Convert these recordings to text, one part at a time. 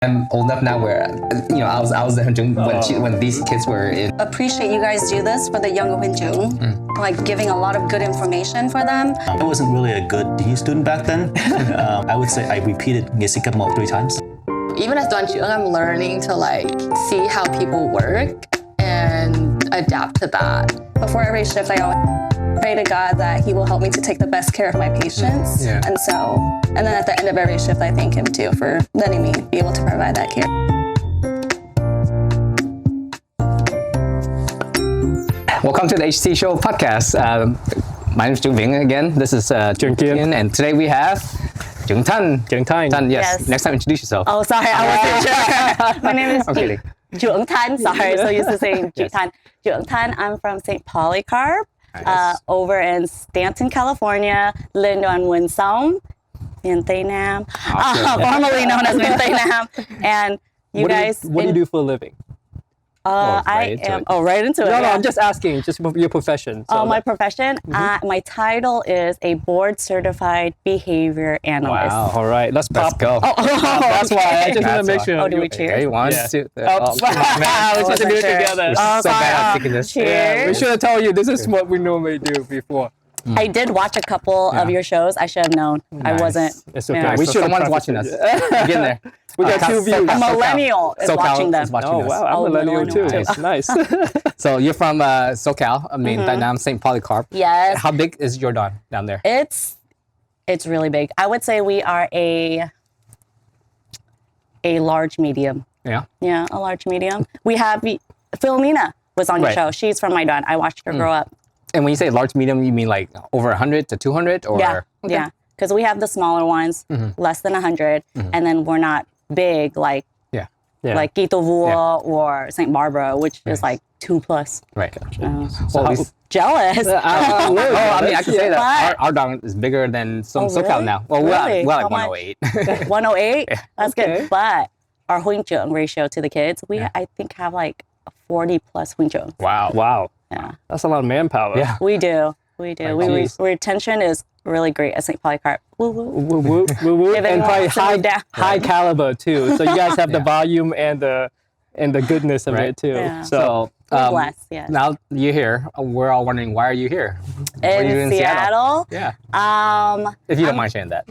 I'm old enough now where, I was the Huynh Trưởng when these kids were in. Appreciate you guys do this for the younger Huynh Trưởng, like giving a lot of good information for them. I wasn't really a good PE student back then. I would say I repeated Jessica 3 times. Even as Đoàn Trưởng, I'm learning to see how people work and adapt to that. Before every shift, I always pray to God that He will help me to take the best care of my patients. Yeah. And then at the end of every shift, I thank Him too for letting me be able to provide that care. Welcome to the HT Show podcast. My name is Trung Vinh again. This is Trung Kiên, and today we have Trung Thanh. Thanh. Yes. Next time, introduce yourself. Oh, sorry, I wasn't sure. My name is I'm kidding. Trưởng Thanh. Sorry, so used to saying Trưởng Thanh. Trưởng Thanh. I'm from St. Polycarp, over in Stanton, California. Lên đoàn Nguồn Sống in Tây Nam, formerly known as Miền Tây Nam. And what do you do for a living? I am right into it. No, I'm just asking, just your profession. So my profession, my title is a Board-Certified Behavior Analyst. Wow. All right, let's go. That's why I just want to make sure. Oh, do we cheers? Okay, one, two. We should do it together. So bad at picking this. Cheers. Yeah, we should have told you this is what we normally do before. I did watch a couple of your shows. I should have known. I wasn't. It's okay. Yeah. We should. Someone's watching us. Get in there. We got 2 views. A millennial is watching them. Oh wow, I'm a millennial too. Nice. So you're from SoCal. I mean, Dynam, St. Polycarp. Yes. How big is your down there? It's really big. I would say we are a large medium. Yeah. Yeah, a large medium. We have Philomena was on your Right. show. She's from my dad. I watched her grow up. And when you say large medium, you mean like over 100 to 200, or? Yeah. Okay. Yeah. Because we have the smaller ones, less than 100, and then we're not big like Quito Vua or St. Barbara, which is like 2+. Right. Jealous. I mean, I can say that But- our down is bigger than some SoCal really? now. Well, Really? we're How like much? 108. 108? That's Okay. good. But our Huynh Trưởng ratio to the kids, I think have like 40+ Huynh Trưởng. Wow. Yeah. That's a lot of manpower. Yeah. We do. geez. Retention is really great at St. Polycarp. Woo woo. Woo, woo, woo, woo. If And anyone probably wants to move down. high caliber too. So you guys have the volume and the goodness of Right. it too. Yeah. So We're blessed, yes. now you're here. We're all wondering, why are you here? What are you doing In Seattle, Yeah. Um, If you don't mind sharing that.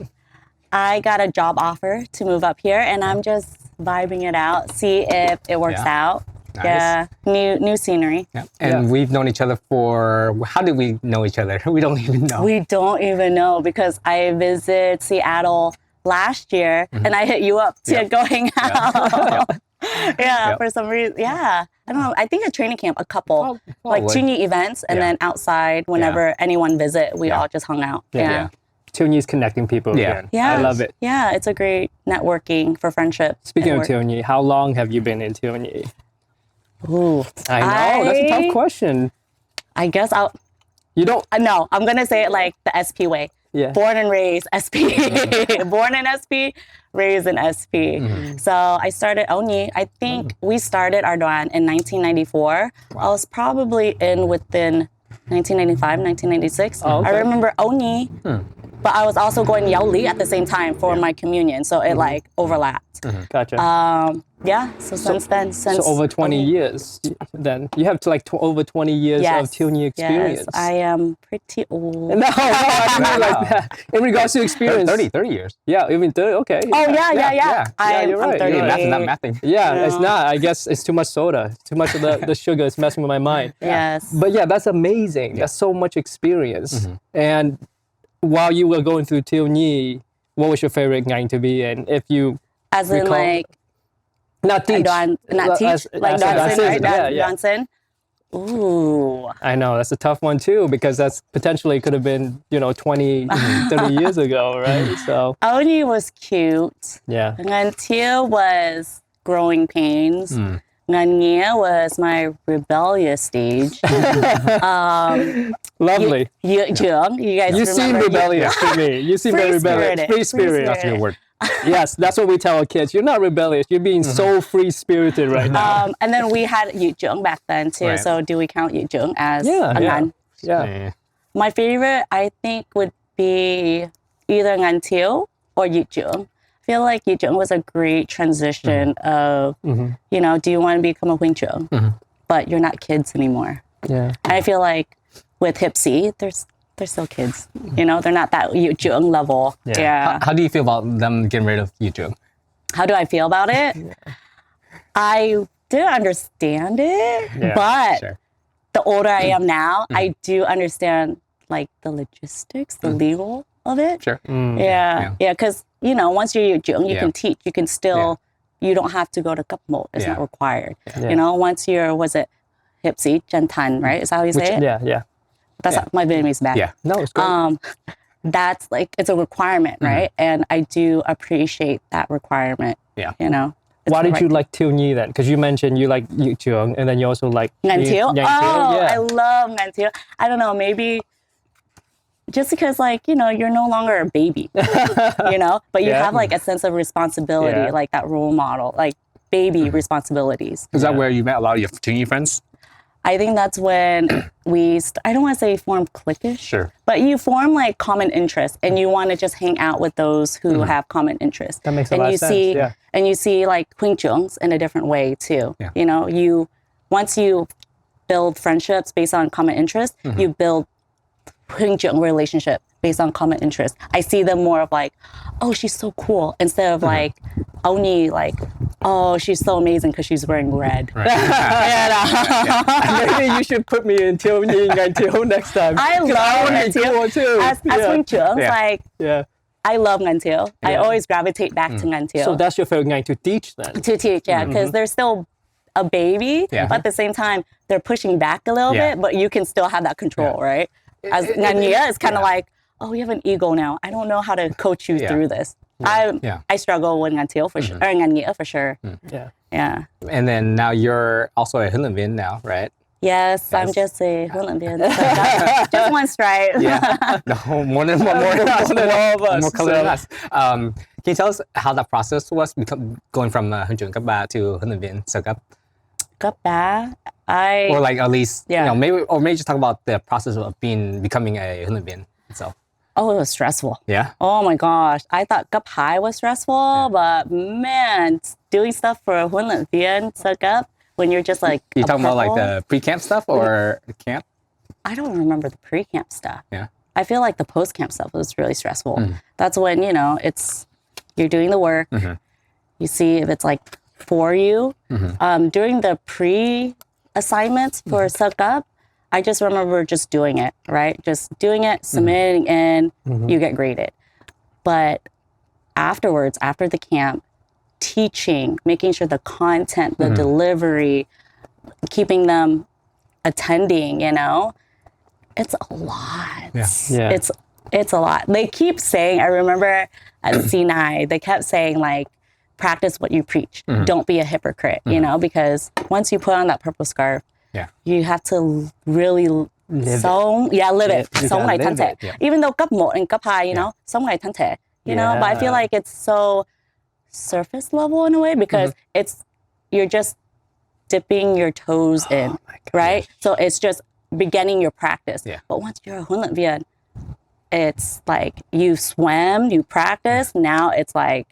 I got a job offer to move up here, and I'm just vibing it out, see if it works out. Nice. Yeah, new scenery. Yeah. And we've known each other how did we know each other? We don't even know. We don't even know because I visited Seattle last year, and I hit you up to go hang out. For some reason. Yeah. I don't know. I think at training camp, a couple, like like- Thiếu Nhi events, and then outside, whenever anyone visit, we all just hung out. Yeah. Thiếu Nhi's connecting people again. Yeah. I love it. Yeah, it's a great networking for friendship. Speaking and of work. Thiếu Nhi, how long have you been in Thiếu Nhi? Ooh, I know, that's a tough question. I guess You don't, no, I'm going to say it like the SP way. yeah. Born and raised SP. Born in SP, raised in SP. So I started Onyi. I think we started our Đoàn in 1994. I was probably within 1995, 1996. Oh, okay. I remember Onyi, but I was also going Yaoli at the same time for my communion. So it like overlapped. Gotcha. So since then, so over 20 years then. You have over 20 years of Thiếu Nhi experience. Yes, I am pretty old. No, I mean like that. In regards to experience. 30 years. Yeah, even 30, okay. Oh, yeah. I'm you're right. 38. Math is not mathing. Yeah, it's not. I guess it's too much soda. Too much of the sugar is messing with my mind. Yes. But yeah, that's amazing. That's so much experience. And while you were going through Thiếu Nhi, what was your favorite ngang to be in? If you As in recall- like, not teach. not teach? Like Donson, right? Yeah. Donson? Ooh. I know, that's a tough one too, because that's potentially could have been, 20, 30 years ago, right? So, Oni was cute. yeah. Ngan Tia was growing pains. Ngan Nghia was my rebellious stage. Lovely. You guys You seem remember rebellious to me. You seem very rebellious. Free-spirited. Free spirit. That's your word. Yes, that's what we tell our kids. You're not rebellious. You're being so free-spirited right now. And then we had Yu Jung back then too. Right. So do we count Yu Jung as Yeah, a yeah. Ngan? Yeah. My favorite, I think, would be either Ngan Tieu or Yu Jung. feel like Huynh Trưởng was a great transition of, you know, do you want to become a Huynh Trưởng? But you're not kids anymore. Yeah. And I feel like with Hip C, they're still kids. You know, they're not that Huynh Trưởng level. Yeah. How do you feel about them getting rid of Huynh Trưởng? How do I feel about it? I didn't understand it, but the older I am now, I do understand like the logistics, the legal of it. Sure. Yeah. Because, you know, once you're Huynh Trưởng, you can teach, you can still, you don't have to go to cấp 1. It's not required. You know, once you're, was it Hip C, Chân Thanh, right? Is that how you say it? Yeah. That's my Vietnamese bad. Yeah. No, it's great. That's like, it's a requirement, right? And I do appreciate that requirement. Yeah. You know? Why did you like Thiếu Nhi then? Because you mentioned you like Huynh Trưởng and then you also like Ngan Thiếu? Ngan Oh, Thiếu. I love Ngan Thiếu. I don't know, maybe just because like, you know, you're no longer a baby, you know, but you have like a sense of responsibility, like that role model, like baby responsibilities. Is that where you met a lot of your fraternity friends? I think that's when I don't want to say form cliquish, Sure. but you form like common interests and you want to just hang out with those who have common interests. That makes a and lot you of sense. see, Yeah. And you see like Huynh Trưởng in a different way too. Yeah. You know, once you build friendships based on common interests, you build Huynh Trưởng relationship based on common interests. I see them more of like, oh, she's so cool, instead of like, only like, oh, she's so amazing because she's wearing red. Right. Maybe you should put me in Thiếu Nhi Ngan Thiếu next time. I love Ngan Thiếu. Cool too. As Huynh Trưởng, like, I love Ngan Thiếu. I always gravitate back to Ngan Thiếu. So that's your favorite Ngan to teach then? To teach, because they're still a baby, but at the same time, they're pushing back a little bit, but you can still have that control, right? As Ngan Nghia is kind of like, oh, you have an ego now. I don't know how to coach you through this. I struggle with Ngan Thiếu for sure, or Ngan Nghia for sure. Yeah. And then now you're also a huấn luyện viên now, right? Yes, I'm just a huấn luyện viên. Just one stripe. No, more than all of us. More color than us. Can you tell us how that process was going from Huynh Trưởng cấp 3 to huấn luyện viên sơ cấp? Cấp 3, or like at least you know maybe just talk about the process of becoming a huấn luyện viên itself. Oh, it was stressful. Yeah. Oh my gosh, I thought cấp 2 was stressful, but man, doing stuff for a huấn luyện viên sơ cấp when you're just like you talking about like the pre-camp stuff or the camp? I don't remember the pre-camp stuff. Yeah. I feel like the post-camp stuff was really stressful. That's when, you know, you're doing the work. You see if it's like for you. During the pre-assignments for Suck Up, I just remember just doing it, right? Just doing it, submitting in, you get graded. But afterwards, after the camp, teaching, making sure the content, the delivery, keeping them attending, you know, it's a lot. Yeah. It's a lot. They keep saying, I remember at Sinai, they kept saying like, practice what you preach. Don't be a hypocrite, you know, because once you put on that purple scarf, you have to really live it. Sống ngày thân thể. Even though cấp 1 and cấp 2, you know, sống ngày thân thể, you know, but I feel like it's so surface level in a way because you're just dipping your toes in, right? So it's just beginning your practice. But once you're a huấn luyện viên, it's like you swim, you practice. Now it's like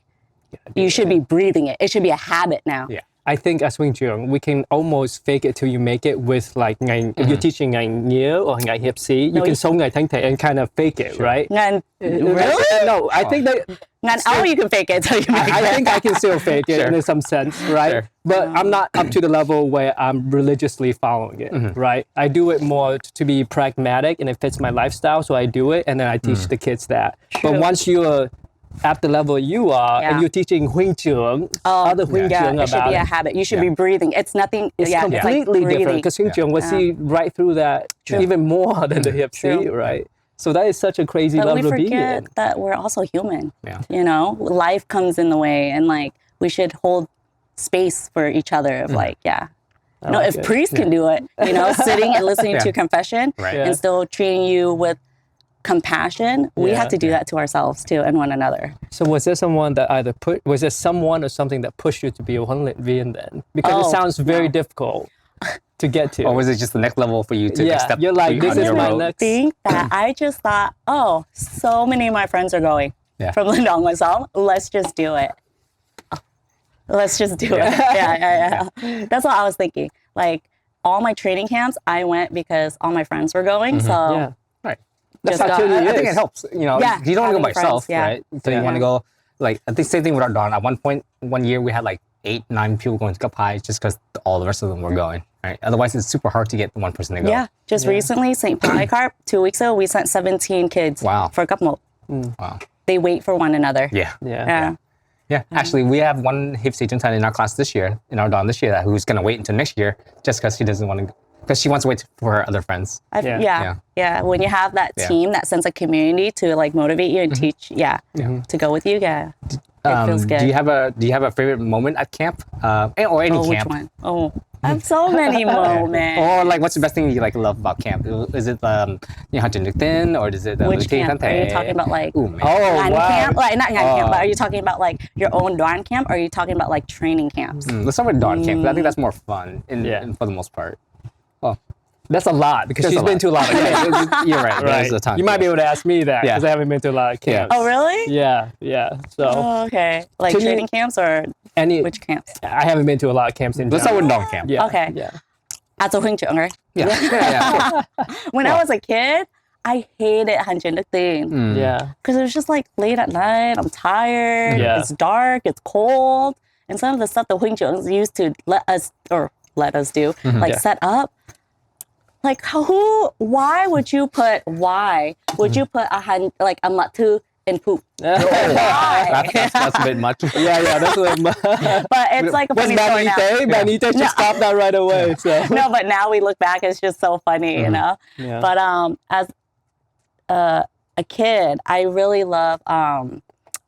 you should be breathing it. It should be a habit now. I think as Huynh Trưởng, we can almost fake it till you make it with like if you're teaching Ngan Nghia or Ngan Hip C, you can sống ngày thân thể and kind of fake it, right? Ngan, really? No, I think that Ngan Ao you can fake it till you make it. I think I can still fake it in some sense, right? But I'm not up to the level where I'm religiously following it, right? I do it more to be pragmatic and it fits my lifestyle, so I do it and then I teach the kids that. But once you're at the level you are and you're teaching Huynh Trưởng, other Huynh Trưởng it should about be a habit. You should be breathing. It's nothing. It's completely different because Huynh Trưởng will see right through that even more than the Hip C, right? So that is such a crazy but level to be in. we forget that we're also human. You know, life comes in the way, and like we should hold space for each other. Of like, no, if priests can do it, you know, sitting and listening to confession and still treating you with compassion, we have to do that to ourselves too and one another. So was there someone that was there someone or something that pushed you to be a huấn luyện viên then? Because it sounds very difficult to get to. Or was it just the next level for you to step you're like, this is my road? next. I think that I just thought, oh, so many of my friends are going. from Linh Đoàn Nguồn Sống. Let's just do it. Let's just do it. Yeah. That's what I was thinking. Like all my training camps, I went because all my friends were going. So Right. just That's go. I think it helps. You know, Yeah, you don't want to go by having yourself, friends, right? So you want to go. Like I think same thing with our Dawn. At one point, one year we had like 8-9 people going to Cup High just because all the rest of them were going. Right. Otherwise, it's super hard to get one person to go. Yeah, just recently, St. Polycarp, 2 weeks ago, we sent 17 kids for Cup Mode. Wow. They wait for one another. Yeah. Actually, we have one Hiệp sĩ trưởng thành in our class this year, in our Dawn this year, who's going to wait until next year just because she doesn't want to, because she wants to wait for her other friends. Yeah. When you have that team, that sense of community to like motivate you and teach, to go with you, it feels good. Do you have a favorite moment at camp, or any camp? Which one? Oh, I have so many moments. Or like, what's the best thing you like love about camp? Is it hunting nước tin, or is it Which camp? Are you talking about like camp? Like not camp, but are you talking about like your own Dawn camp, or are you talking about like training camps? Let's start with Dawn camp. I think that's more fun for the most part. Well, that's a lot because she's been to a lot of camps. You're right. There's a ton. You might be able to ask me that because I haven't been to a lot of camps. Oh, really? Yeah. So. Oh, okay. Like training camps or which camps? I haven't been to a lot of camps in general. Let's start with Dawn camp. Yeah. Okay. Yeah. As a Huynh Trưởng, right? Yeah. When I was a kid, I hated hunting nước tin. Yeah. Because it was just like late at night. I'm tired. Yeah. It's dark. It's cold. And some of the stuff the Huynh Trưởng used to let us do, set up. Like why would you put a matu in poop? Why? That's a bit much. Yeah, that's a bit much. But it's like a funny story now. Banite just stopped that right away. So. No, but now we look back, it's just so funny, you know? Yeah. But as a kid, I really love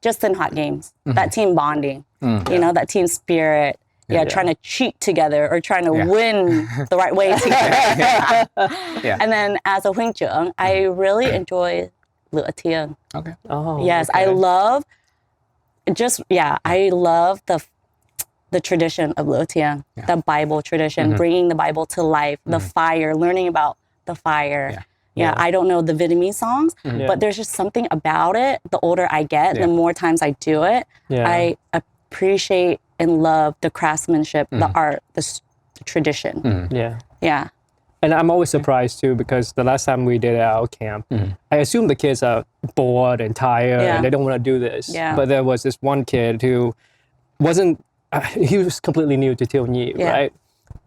just in hot games, that team bonding, you know, that team spirit. Trying to cheat together or trying to win the right way together. And then as a Huynh Trưởng, I really enjoy Lửa Thiêng. Okay. Oh. Yes, okay. I love the tradition of Lửa Thiêng, the Bible tradition, bringing the Bible to life, the fire, learning about the fire. I don't know the Vietnamese songs, but there's just something about it. The older I get, the more times I do it, I appreciate and love the craftsmanship, the art, the tradition. Yeah. And I'm always surprised too because the last time we did our camp, I assume the kids are bored and tired and they don't want to do this. But there was this one kid who he was completely new to Thiếu Nhi, right?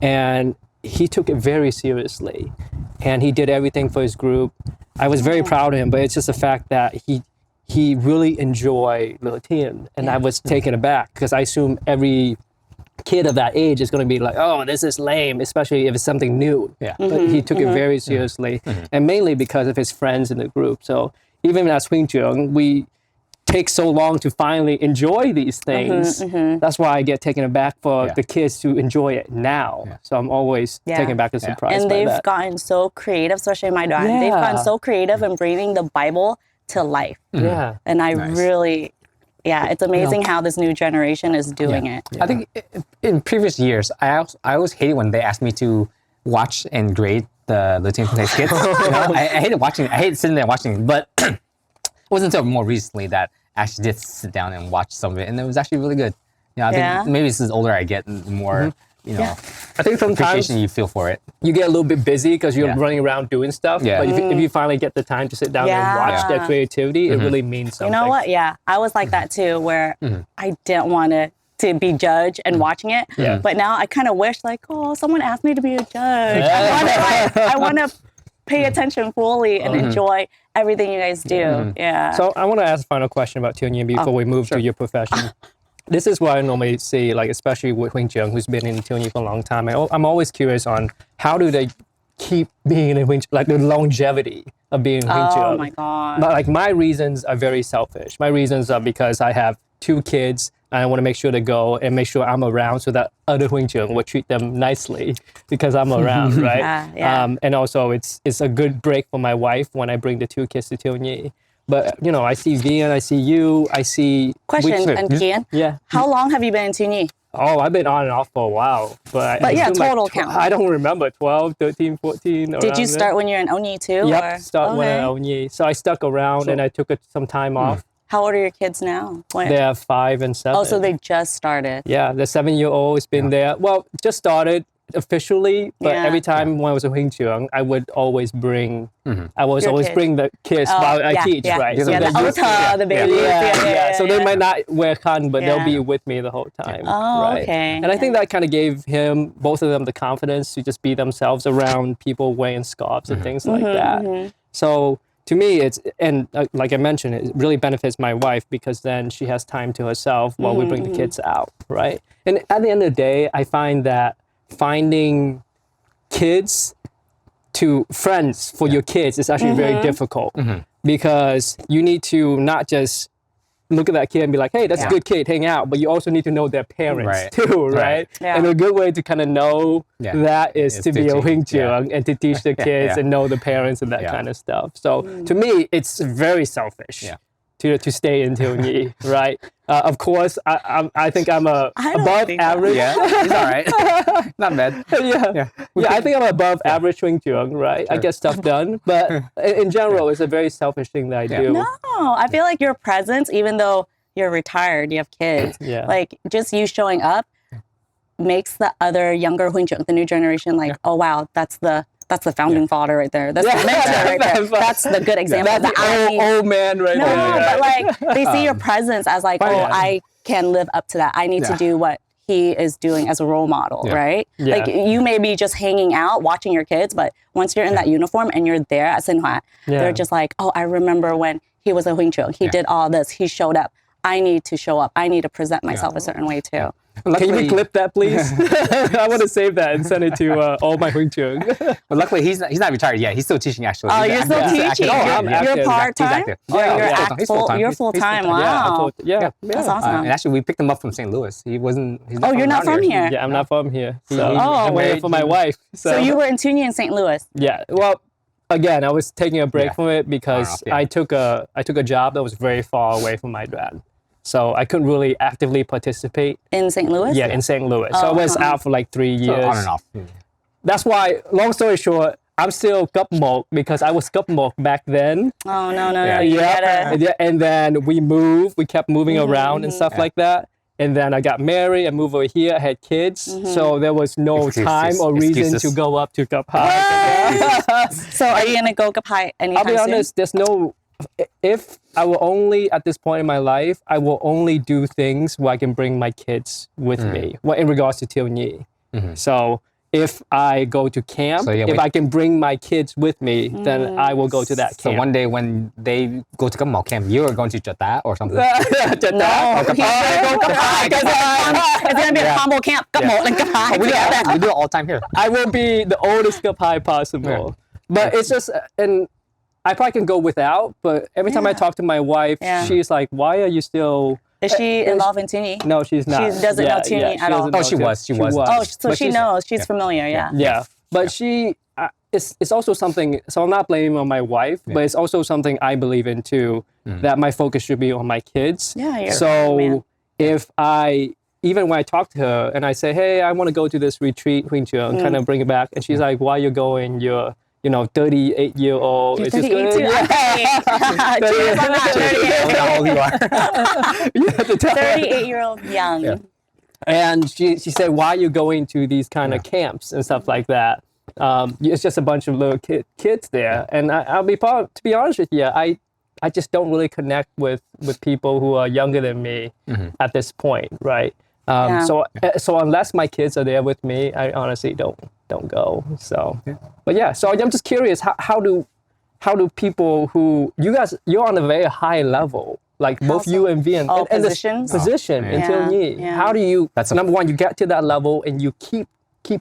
And he took it very seriously and he did everything for his group. I was very proud of him, but it's just the fact that he really enjoyed Lửa Thiêng, and I was taken aback because I assume every kid of that age is going to be like, oh, this is lame, especially if it's something new. But he took it very seriously, and mainly because of his friends in the group. So even as Huynh Trưởng, we take so long to finally enjoy these things. That's why I get taken aback for the kids to enjoy it now. So I'm always taken back and surprised and by they've that. gotten so creative, especially in my Dawn. They've gotten so creative in bringing the Bible to life. And I really, it's amazing how this new generation is doing it. I think in previous years, I always hated when they asked me to watch and grade the Lửa Thiêng skits. You know? I hated sitting there watching, but it wasn't until more recently that I actually did sit down and watch some of it, and it was actually really good. You know, I think maybe this is older I get, the more you know, I think sometimes appreciation you feel for it. You get a little bit busy because you're running around doing stuff. But if you finally get the time to sit down and watch their creativity, it really means something. You know what? Yeah, I was like that too, where I didn't want to be judged and watching it. But now I kind of wish like, oh, someone asked me to be a judge. I want to pay attention fully and enjoy everything you guys do. So I want to ask a final question about Thiếu Nhi before we move to your profession. This is what I normally see, like especially with Huynh Trưởng, who's been in Thiếu Nhi for a long time. I'm always curious on how do they keep being in Huynh Trưởng, like the longevity of being Huynh Trưởng. Oh my God. But like my reasons are very selfish. My reasons are because I have 2 kids and I want to make sure they go and make sure I'm around so that other Huynh Trưởng will treat them nicely because I'm around, right? And also it's a good break for my wife when I bring the 2 kids to Thiếu Nhi. But, you know, I see Vian, I see you, I see... Question, and Kian. Yeah. How long have you been in Thiếu Nhi? Oh, I've been on and off for a while. But total count. I don't remember, 12, 13, 14. Did you start when you're in Onyi too? Yep, start when I was in Onyi. So I stuck around and I took some time off. How old are your kids now? They are 5 and 7. Oh, so they just started. Yeah, the 7-year-old has been there. Well, just started officially, but Yeah. every time when I was a Huynh Trưởng, I would always bring, I was Your always kids. bring the kids while I teach, right? Yeah, So the they're used to- Ota, the babies. yeah. So they might not wear khăn, but they'll Yeah. be with me the whole time. Oh, right? okay. And I think that kind of gave both of them, the confidence to just be themselves around people wearing scarves and things like that. So to me, like I mentioned, it really benefits my wife because then she has time to herself while we bring the kids out, right? And at the end of the day, I find that finding kids to friends for your kids is actually very difficult because you need to not just look at that kid and be like, hey, that's a good kid, hang out. But you also need to know their parents too, right? Yeah. And a good way to kind of know that is to be a Huynh Trưởng and to teach the kids and know the parents and that kind of stuff. So to me, it's very selfish to stay in Thiếu Nhi, right? Of course, I think I'm above average. Yeah, he's all right. Not bad. I think I'm above average Huynh Trưởng, right? I get stuff done, but in general, it's a very selfish thing that I do. No, I feel like your presence, even though you're retired, you have kids, like just you showing up makes the other younger Huynh Trưởng, the new generation, like, oh wow, that's the founding father right there. That's the mentor right there. That's the good example. That's the old man right there. No, but like they see your presence as like, oh, I can live up to that. I need to do what he is doing as a role model, right? Yeah. Like you may be just hanging out, watching your kids, but once you're in that uniform and you're there at Sinh Hoa, they're just like, oh, I remember when he was a Huynh Trưởng. He did all this. He showed up. I need to show up. I need to present myself a certain way too. Can you clip that, please? I want to save that and send it to all my Huynh Trưởng. But luckily, he's not retired yet. He's still teaching, actually. Oh, He's you're still active. teaching. I'm active. You're part-time? He's active. Oh, He's full-time. you're full-time. Yeah, Wow. that's awesome. And actually, we picked him up from St. Louis. He's not You're not around from here? Yeah, I'm not from here. So Oh. I'm waiting for my wife. So you were in TNT in St. Louis. Yeah. Well, again, I was taking a break from it because Fair enough, I took a job that was very far away from my dad. So I couldn't really actively participate. In St. Louis? Yeah, in St. Louis. So I was out for like 3 years. So on and off. That's why, long story short, I'm still cấp một because I was cấp một back then. Oh, no. Yeah. You gotta... And then we kept moving around and stuff like that. And then I got married and moved over here. I had kids. So there was no time or reason to go up to Cấp Hai. So are you going to go Cấp Hai anytime I'll be soon? honest, there's no... If I will only, at this point in my life, I will only do things where I can bring my kids with me, well, in regards to Thiếu Nhi. So if I go to camp, if I can bring my kids with me, then I will go to that camp. So one day when they go to Cấp một camp, you are going to Chata or something. No, he's going to go Cấp Hai. It's going to be a combo camp. Cấp một and Cấp Hai together. We do it all the time here. I will be the oldest Cấp Hai possible. But it's just, and I probably can go without, but every time I talk to my wife, she's like, why are you still... Is she involved in TNT? No, she's not. She doesn't know TNT at all. Oh, she was. Oh, so But she knows. She's familiar, Yeah, but she, it's also something, so I'm not blaming on my wife, but it's also something I believe in too, that my focus should be on my kids. Yeah, you're so man. If I, even when I talk to her and I say, hey, I want to go to this retreat, Huynh Trưởng, kind of bring it back, and she's like, why are you going? You're 38-year-old. You're It's just 38 too? Cheers, I'm not 38. How old you are. you have to tell her. 38-year-old young. And she said, why are you going to these kind of camps and stuff like that? It's just a bunch of little kids there. And to be honest with you, I just don't really connect with people who are younger than me at this point, right? So unless my kids are there with me, I honestly don't go. So, but yeah. So I'm just curious, how do people who you're on a very high level, like both you and V and positions? Position in Thiếu Nhi. How do you? That's number one, you get to that level and you keep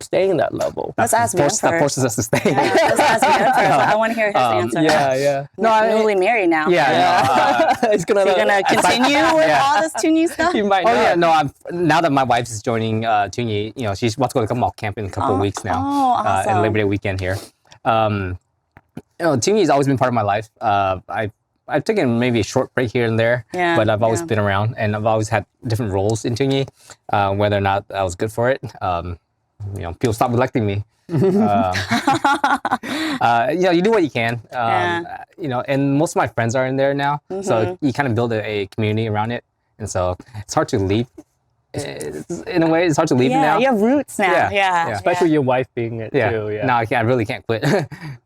staying that level. Let's ask Vin That forces us to stay. Let's ask Vin first. I want to hear his answer. Yeah. No, newly married now. It's gonna. You're gonna continue with all this TNT stuff? You might Oh not. yeah, no. Now that my wife is joining Thiếu Nhi, she's about to go to Cấp một camp in a couple of weeks now. Oh, awesome. And Labor Day weekend here. Thiếu Nhi has always been part of my life. I've taken maybe a short break here and there, but I've always been around, and I've always had different roles in Thiếu Nhi, whether or not I was good for it. people stop electing me. You do what you can. And most of my friends are in there now, so you kind of build a community around it, and so it's hard to leave. In a way, it's hard to leave it now. You have roots now. Yeah. Especially your wife being it too. Yeah. No, I really can't quit.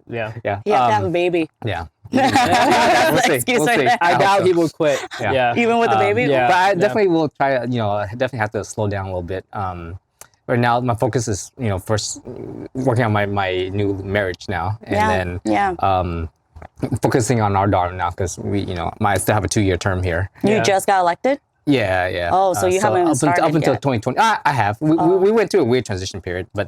Yeah. You have to have a baby. Yeah. That's the see. excuse We'll right see. there. I doubt he will quit. Yeah. Even with the baby? yeah. But I definitely will try. I definitely have to slow down a little bit. Right now, my focus is first working on my new marriage now, and then focusing on our daughter now because I still have a 2-year term here. You just got elected? Yeah. Oh, so you haven't even started up until yet. 2020. I have. We went through a weird transition period, but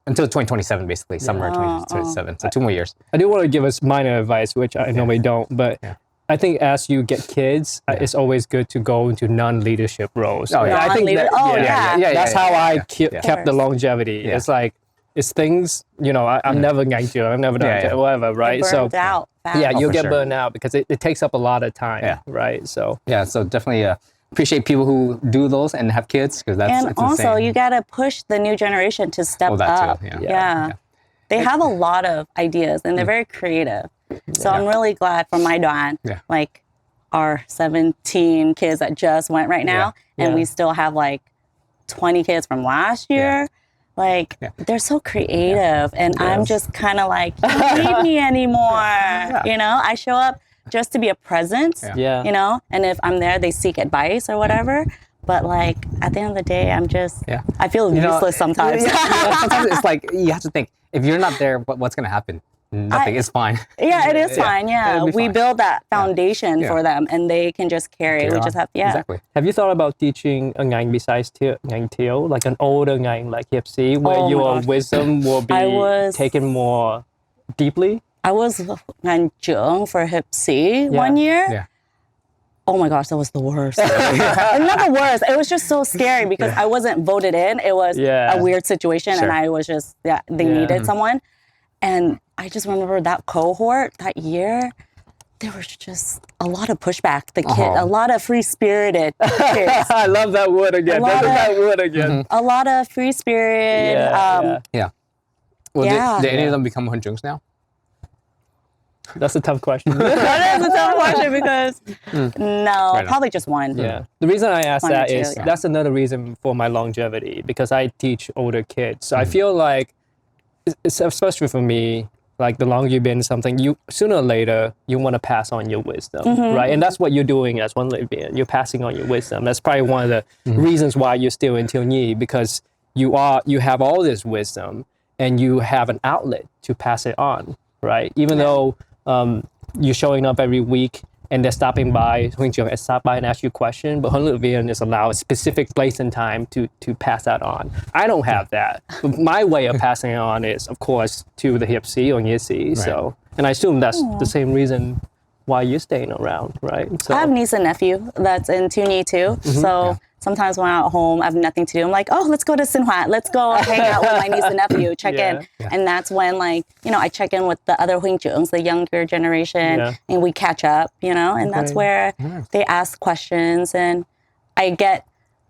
until 2027, basically summer 2027. So 2 more years. I do want to give us minor advice, which I normally don't, but I think as you get kids, it's always good to go into non-leadership roles. Oh, yeah. I think that, that's how I kept the longevity. Yeah. It's like, it's things, I'm never going to, I've never done it, whatever, right? Burned out. fast. Yeah, you'll for get sure. burned out because it takes up a lot of time, right? So Yeah, so definitely appreciate people who do those and have kids because that's And it's also, insane. you gotta push the new generation to step that too, up. yeah. Yeah. They have a lot of ideas and they're very creative. So I'm really glad for my dad, like our 17 kids that just went right now, and we still have like 20 kids from last year. Like they're so creative, and I'm just kind of like, you don't need me anymore. You know, I show up just to be a presence. You know, and if I'm there, they seek advice or whatever. But like at the end of the day, I'm just I feel useless sometimes. Sometimes it's like you have to think if you're not there, what's gonna happen? Nothing. It's fine. Yeah, it is fine. Yeah, It'll be we fine. build that foundation for them, and they can just carry. We just have Exactly. have you thought about teaching a ngành besides ngành thiếu, like an older ngành like HIPC, where Oh my your gosh. wisdom will be taken more deeply? I was Huynh Trưởng for HIPC 1 year. Yeah. Oh my gosh, that was the worst. Not the worst. It was just so scary because I wasn't voted in. It was a weird situation, and I was just they needed someone. And I just remember that cohort that year, there was just a lot of pushback. The kid, a lot of free-spirited kids. I love that word again. That word again. A lot of free spirit. Well, did any of them become Huynh Trưởng now? That's a tough question. That is a tough question because probably just one. Yeah. The reason I ask One or that two, is that's another reason for my longevity because I teach older kids. So I feel like, it's especially for me, like the longer you've been in something, you sooner or later you want to pass on your wisdom, right? And that's what you're doing as one lesbian. You're passing on your wisdom. That's probably one of the reasons why you're still in Thiếu Nhi, because you have all this wisdom and you have an outlet to pass it on, right? Even though you're showing up every week and they're stopping by, Huynh Trưởng has stopped by and asked you a question, but huấn luyện viên is allowed a specific place and time to pass that on. I don't have that. But my way of passing it on is, of course, to the HIPC or NYC. So, and I assume that's the same reason why you're staying around, right? So I have niece and nephew that's in Thiếu Nhi too. So sometimes when I'm at home, I have nothing to do. I'm like, oh, let's go to Sinh Hoạt. Let's go hang out with my niece and nephew, check in. And that's when, like, you know, I check in with the other Huynh Trưởng, the younger generation, and we catch up, you know, and that's where they ask questions and I get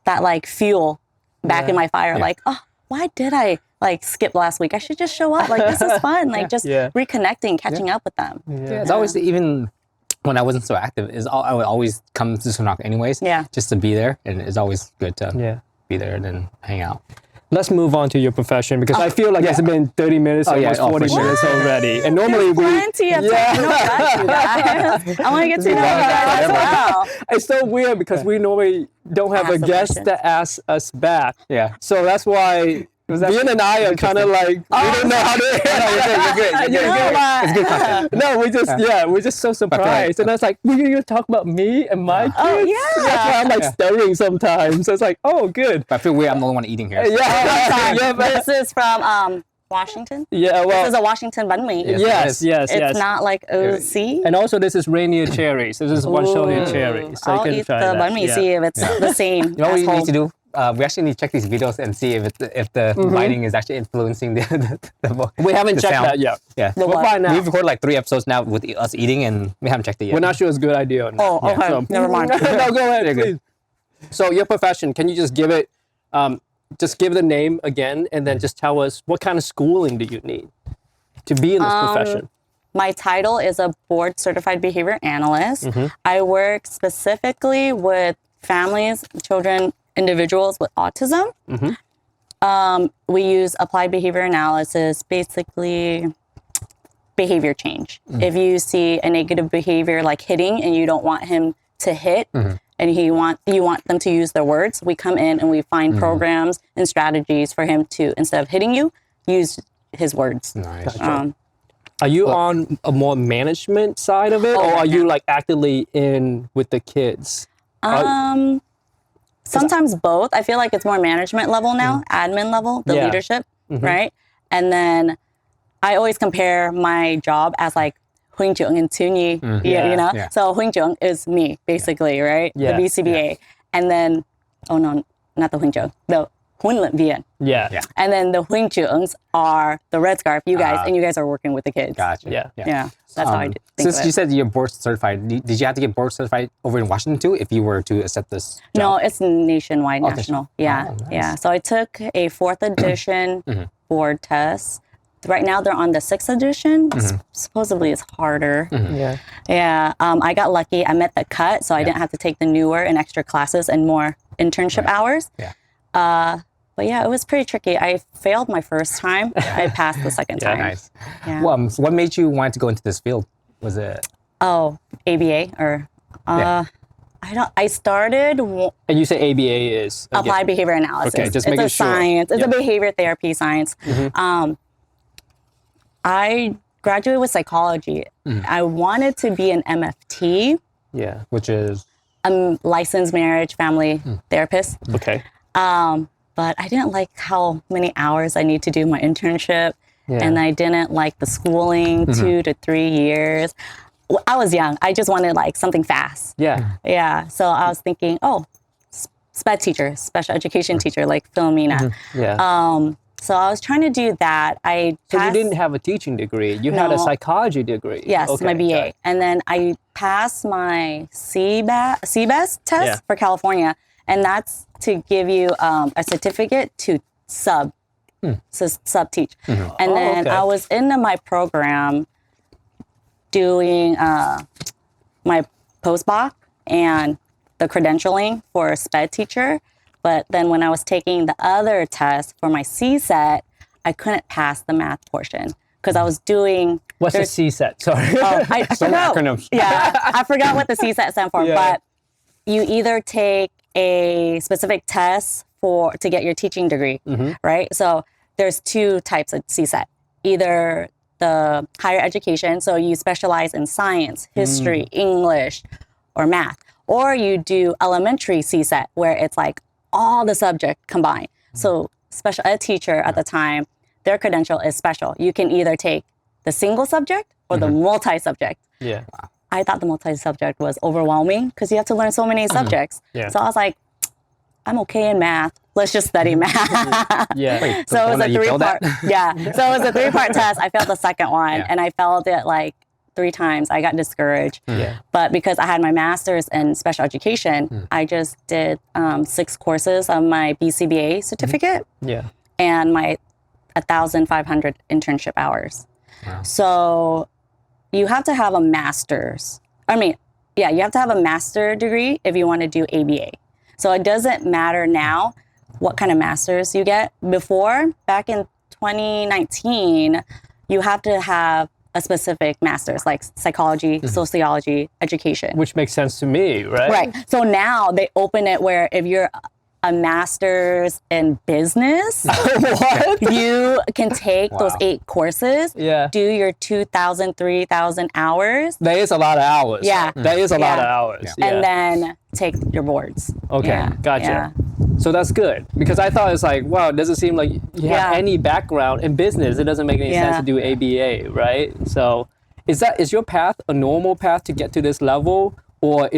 that like fuel back in my fire. Like, oh, why did I like skip last week? I should just show up. Like, this is fun. Like just reconnecting, catching up with them. It's always, even when I wasn't so active, I would always come to Sinh Hoạt anyways, just to be there, and it's always good to be there and then hang out. let's move on to your profession because I feel like it's been 30 minutes, almost 40 for sure. minutes already. And normally plenty of time. No rush, you guys. I want to get to know you guys as well. It's so weird because we normally don't have Ask a the guest questions. that asks us back. Yeah. So that's why Vian and I are kind of like, we don't know how to You're good. You know what? It's good content. No, we're just so surprised. And I was like, we're going to talk about me and my kids? Oh, yeah. That's why I'm like stuttering sometimes. So it's like, oh, good. But I feel weird. I'm the only one eating here. Yeah, This is from Washington. yeah, well, This is a Washington banh mi. yes. It's not like OC. And also, this is Rainier cherries. This is one Rainier cherries. So you I'll can eat try the that. banh mi, Yeah. see if it's the same. You know what we asshole. need to do? We actually need to check these videos and see if the writing is actually influencing the We haven't the checked sound. that yet. Yeah. We'll find out. We've recorded like 3 episodes now with us eating, and we haven't checked it yet. We're not sure it's a good idea or not. Oh, okay. So- Never mind. No, go ahead, You're good. please. So your profession, can you just give it just give the name again, and then just tell us what kind of schooling do you need to be in this profession? My title is a Board-Certified Behavior Analyst. I work specifically with families, children, individuals with autism. We use applied behavior analysis, basically behavior change. If you see a negative behavior like hitting and you don't want him to hit, and you want them to use their words, we come in and we find programs and strategies for him to, instead of hitting you, use his words. Nice. Are you on a more management side of it, or are you like actively in with the kids? Sometimes both. I feel like it's more management level now, admin level, the leadership, right? And then I always compare my job as like Huynh Trưởng and Thiếu Nhi, you know? Yeah. So Huynh Trưởng is me, basically, right? Yeah. The BCBA. And then, oh no, not the Huynh Trưởng, the Huấn luyện viên. Yeah. And then the Huynh Trưởng are the red scarf, you guys, and you guys are working with the kids. Gotcha. Yeah, that's how I think Since of you it. said you're board certified, did you have to get board certified over in Washington too if you were to accept this job? No, it's nationwide, Oh, national. national. Yeah, Oh, nice. yeah. So I took a 4th edition board test. Right now they're on the 6th edition. Supposedly it's harder. Yeah. Yeah, I got lucky. I met the cut, so I didn't have to take the newer and extra classes and more internship hours. Yeah. But yeah, it was pretty tricky. I failed my first time. I passed the second time. Nice. Yeah. Well, so what made you want to go into this field? Was it? Oh, ABA or I started And you say ABA is again, applied behavior analysis. Okay, just it's making a sure. science. It's Yeah. a behavior therapy science. I graduated with psychology. I wanted to be an MFT, Yeah. Which is? licensed marriage family therapist. Okay. But I didn't like how many hours I need to do my internship. Yeah. And I didn't like the schooling, 2 to 3 years. I was young. I just wanted like something fast. Yeah. Yeah. So I was thinking, SPED teacher, special education teacher, like Philomena. Yeah. So I was trying to do that. I So you passed, didn't have a teaching degree. You had a No. psychology degree. yes, Okay, my BA. got it. And then I passed my CBES test Yeah. for California. And that's to give you a certificate to sub teach. And then okay. I was in my program doing my postdoc and the credentialing for a SPED teacher. But then when I was taking the other test for my CSET, I couldn't pass the math portion because I was doing. What's the there's- CSET? Sorry. I forgot. acronyms. Yeah, I forgot what the CSET stands for. Yeah. But you either take a specific test to get your teaching degree, right? So there's 2 types of CSET. Either the higher education, so you specialize in science, history, English, or math. Or you do elementary CSET, where it's like all the subject combined. So special ed teacher at the time, their credential is special. You can either take the single subject or the multi-subject. Yeah. I thought the multi-subject was overwhelming because you have to learn so many subjects. Yeah. So I was like, I'm okay in math. Let's just study math. Yeah. So it was a you failed 3-part. Yeah. So it was a 3-part test. I failed the second one, Yeah. and I failed it like 3 times. I got discouraged. Yeah. But because I had my master's in special education, I just did 6 courses on my BCBA certificate Yeah. and my 1,500 internship hours. So you have to have a master's. You have to have a master degree if you want to do ABA. So it doesn't matter now what kind of master's you get. Before, back in 2019, you have to have a specific master's, like psychology, sociology, education. Which makes sense to me, right? Right. So now they open it where if you're a master's in business, What? you can take those 8 courses, Yeah. do your 2,000, 3,000 hours, That is a lot of hours. Yeah. That is a lot of Yeah. hours. Yeah. and then take your boards. Okay, Yeah, gotcha. yeah. So that's good because I thought it's like, wow, it doesn't seem like you have Yeah. any background in business. It doesn't make any sense Yeah. to do ABA, right? So, is your path a normal path to get to this level, or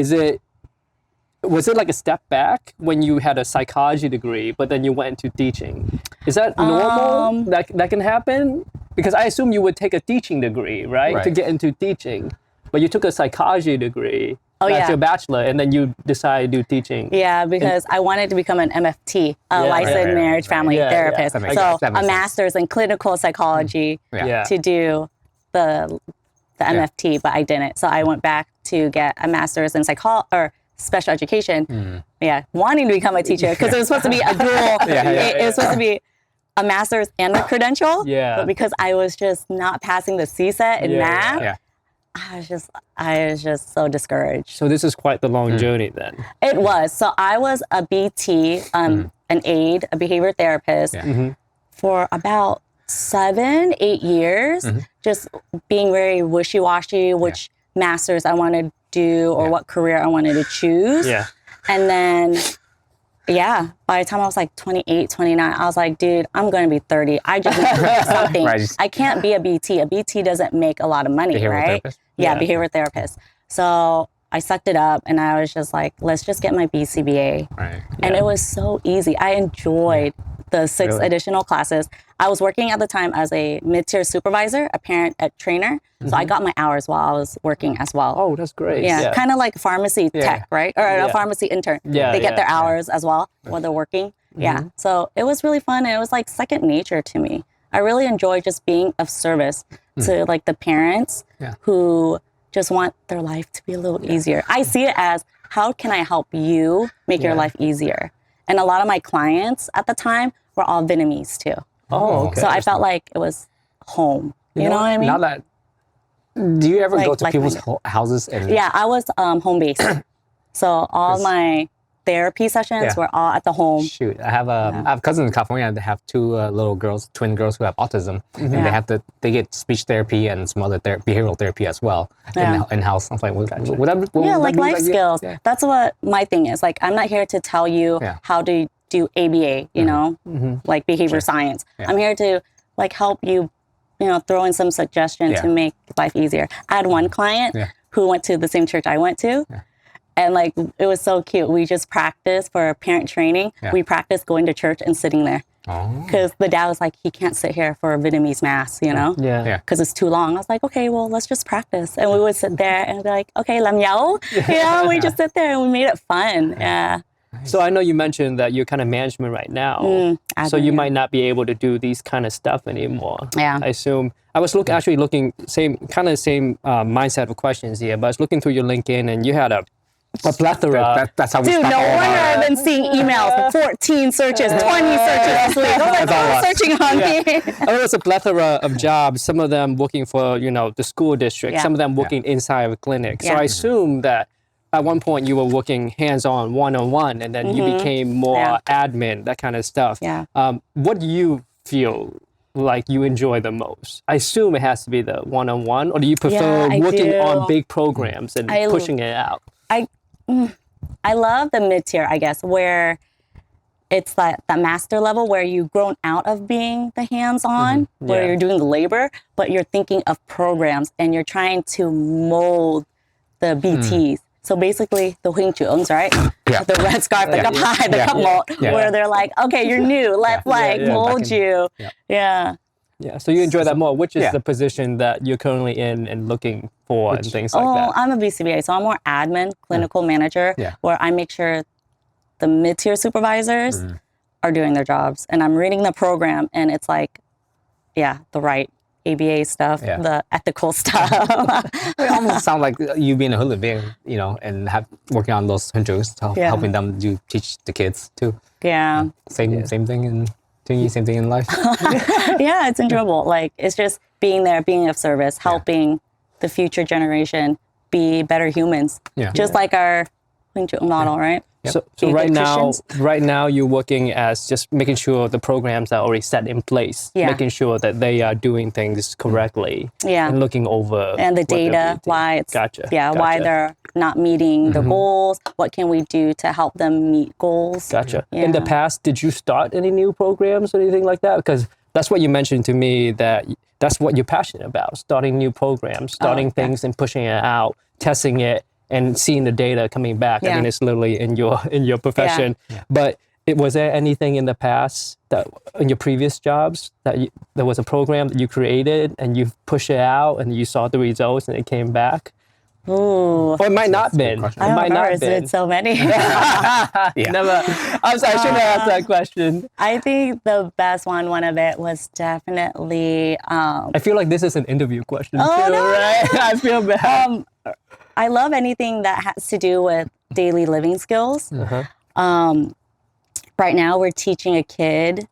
was it like a step back when you had a psychology degree, but then you went into teaching? Is that normal? That can happen? Because I assume you would take a teaching degree, right, to Right. get into teaching, but you took a psychology degree. Oh, That's yeah. your bachelor, and then you decide to do teaching. Yeah, because I wanted to become an MFT, a licensed right, marriage right. family Yeah, yeah. therapist. That makes So sense. That a makes sense. master's in clinical psychology Yeah. to do the MFT, but I didn't. So I went back to get a master's in special education. Yeah, wanting to become a teacher because it was supposed to be a dual. It was supposed to be a master's and a credential. Yeah. But because I was just not passing the CSET in math, Yeah. I was just so discouraged. So this is quite the long journey then. It was. So I was a BT, an aide, a behavior therapist Yeah. for about 7-8 years, just being very wishy-washy, which masters I wanted to do or what career I wanted to choose. Yeah. And then, by the time I was like 28, 29, I was like, dude, I'm going to be 30. I just need to do something. Right. I can't be a BT. A BT doesn't make a lot of money, Behavioral right? therapist? Yeah, behavior therapist. So I sucked it up and I was just like, let's just get my BCBA. Right. And it was so easy. I enjoyed the 6 Really? additional classes. I was working at the time as a mid-tier supervisor, a parent at trainer. So I got my hours while I was working as well. Oh, that's great. Yeah, kind of like pharmacy tech, right? Or Yeah. a pharmacy intern. Yeah, They get yeah, their hours as well while they're working. Yeah. So it was really fun. And it was like second nature to me. I really enjoy just being of service to like the parents who just want their life to be a little easier. I see it as, how can I help you make your life easier? And a lot of my clients at the time were all Vietnamese too. Oh, okay. So I felt like it was home. You know what I mean? Now that, do you ever Like- go to like people's my- houses and Yeah, I was home based. So all my therapy sessions were all at the home. shoot? I have I have cousins in California that have 2 little girls, twin girls who have autism, and they get speech therapy and some other behavioral therapy as well in house. I was like, would that Yeah, like be life skills. Yeah. That's what my thing is. Like, I'm not here to tell you how to do ABA, you know, like behavior science. I'm here to like help you, throw in some suggestion to make life easier. I had one client who went to the same church I went to. And like, it was so cute. We just practiced for parent training. We practiced going to church and sitting there. Because the dad was like, he can't sit here for a Vietnamese mass, Yeah. because it's too long. I was like, okay, well, let's just practice. And we would sit there and be like, okay, làm dấu. We just sit there and we made it fun. Yeah. So I know you mentioned that you're kind of management right now. So you might not be able to do these kind of stuff anymore. Yeah. I assume. I was looking, same mindset of questions here, but I was looking through your LinkedIn and you had a plethora. That's how we Dude, start no all wonder our- I've been seeing emails, 14 searches, 20 searches this week. I was like, all us. searching on me. There was a plethora of jobs, some of them working for, the school district, Yeah. some of them working inside of a clinic. So Yeah. I assume that at one point you were working hands-on, one-on-one, and then you became more admin, that kind of stuff. Yeah. What do you feel like you enjoy the most? I assume it has to be the one-on-one, or do you prefer I working do. on big programs and I- pushing it out? I love the mid-tier, I guess, where it's that master level where you've grown out of being the hands-on, where Yeah. you're doing the labor, but you're thinking of programs and you're trying to mold the BTs. So basically, the Huynh Trưởng, right? Yeah. The red scarf, the cup high, the cup mold, where they're like, okay, you're new, let's mold you. Yeah. Yeah, so you enjoy that more. Which is Yeah. the position that you're currently in and looking for and things like that? I'm a BCBA, so I'm more admin, clinical manager, where I make sure the mid-tier supervisors are doing their jobs. And I'm reading the program, and it's like, the right ABA stuff, the ethical stuff. It almost sounds like you being a hooligan, being, and working on those hunters, helping them teach the kids too. Yeah. Same thing in Thiếu Nhi, same thing in life. Yeah, it's enjoyable. Like, it's just being there, being of service, helping the future generation be better humans. Yeah. Just like our Huynh Trưởng model, right? So Be right good now, Christians. you're working as just making sure the programs are already set in place, Yeah. making sure that they are doing things correctly, Yeah. and looking over And the what they're data, doing. why it's Gotcha. why they're not meeting their goals. What can we do to help them meet goals? Gotcha. In the Yeah. past, did you start any new programs or anything like that? Because that's what you mentioned to me, that that's what you're passionate about, starting new programs, starting things and pushing it out, testing it, and seeing the data coming back. I Yeah. mean, it's literally in your profession. But was there anything in the past that in your previous jobs that there was a program that you created and you pushed it out and you saw the results and it came back? Ooh. Or it might not been. It I don't might remember. not been. It's so many. Yeah. Never. I'm sorry, I shouldn't have asked that question. I think the best one of it was definitely. I feel like this is an interview question Oh, too, no. right? I feel bad. I love anything that has to do with daily living skills. Right now, we're teaching a kid